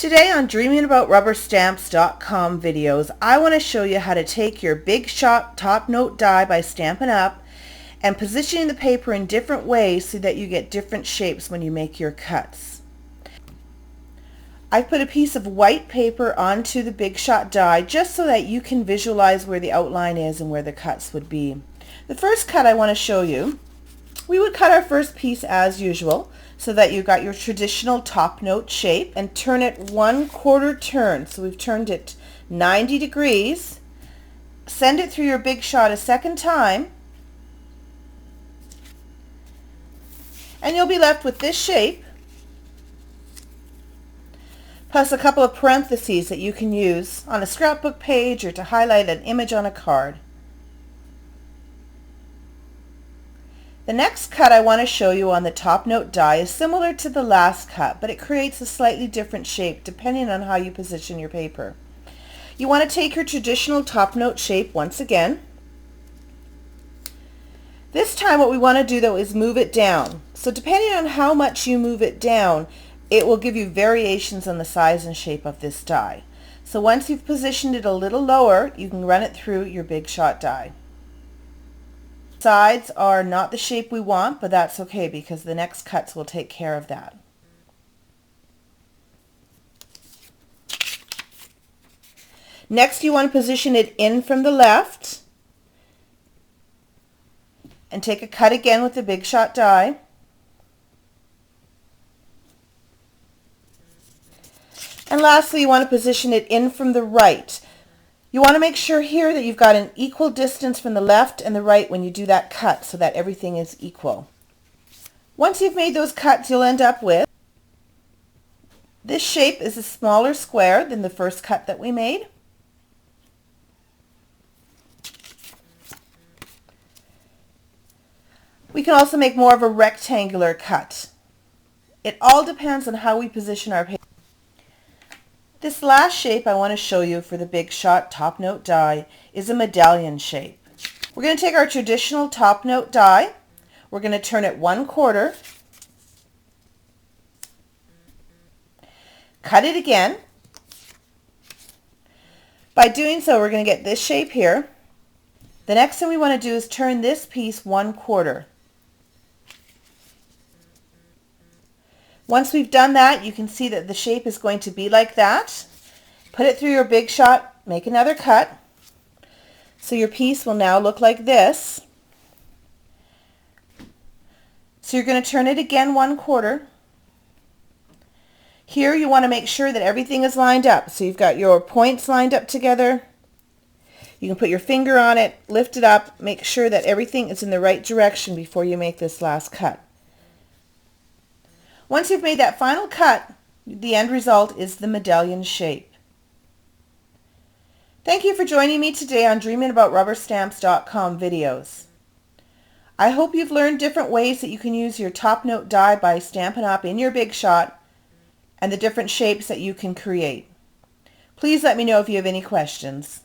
Today on DreamingAboutRubberStamps.com videos, I want to show you how to take your Big Shot Top Note die by Stampin' Up and positioning the paper in different ways so that you get different shapes when you make your cuts. I put a piece of white paper onto the Big Shot die just so that you can visualize where the outline is and where the cuts would be. The first cut I want to show you, we would cut our first piece as usual so that you got your traditional top note shape and turn it 1/4 turn. So we've turned it 90 degrees. Send it through your Big Shot a second time and you'll be left with this shape plus a couple of parentheses that you can use on a scrapbook page or to highlight an image on a card. The next cut I want to show you on the top note die is similar to the last cut, but it creates a slightly different shape depending on how you position your paper. You want to take your traditional top note shape once again. This time what we want to do though is move it down. So depending on how much you move it down, it will give you variations on the size and shape of this die. So once you've positioned it a little lower, you can run it through your Big Shot die. Sides are not the shape we want, but that's okay because the next cuts will take care of that. Next you want to position it in from the left and take a cut again with the Big Shot die. And lastly you want to position it in from the right. You want to make sure here that you've got an equal distance from the left and the right when you do that cut so that everything is equal. Once you've made those cuts, you'll end up with this shape is a smaller square than the first cut that we made. We can also make more of a rectangular cut. It all depends on how we position our paper. This last shape I want to show you for the Big Shot Top Note die is a medallion shape. We're going to take our traditional top note die, we're going to turn it 1/4, cut it again. By doing so we're going to get this shape here. The next thing we want to do is turn this piece 1/4. Once we've done that, you can see that the shape is going to be like that. Put it through your Big Shot, make another cut. So your piece will now look like this. So you're going to turn it again 1/4. Here you want to make sure that everything is lined up. So you've got your points lined up together. You can put your finger on it, lift it up, make sure that everything is in the right direction before you make this last cut. Once you've made that final cut, the end result is the medallion shape. Thank you for joining me today on DreamingAboutRubberStamps.com videos. I hope you've learned different ways that you can use your top note die by Stampin' Up in your Big Shot and the different shapes that you can create. Please let me know if you have any questions.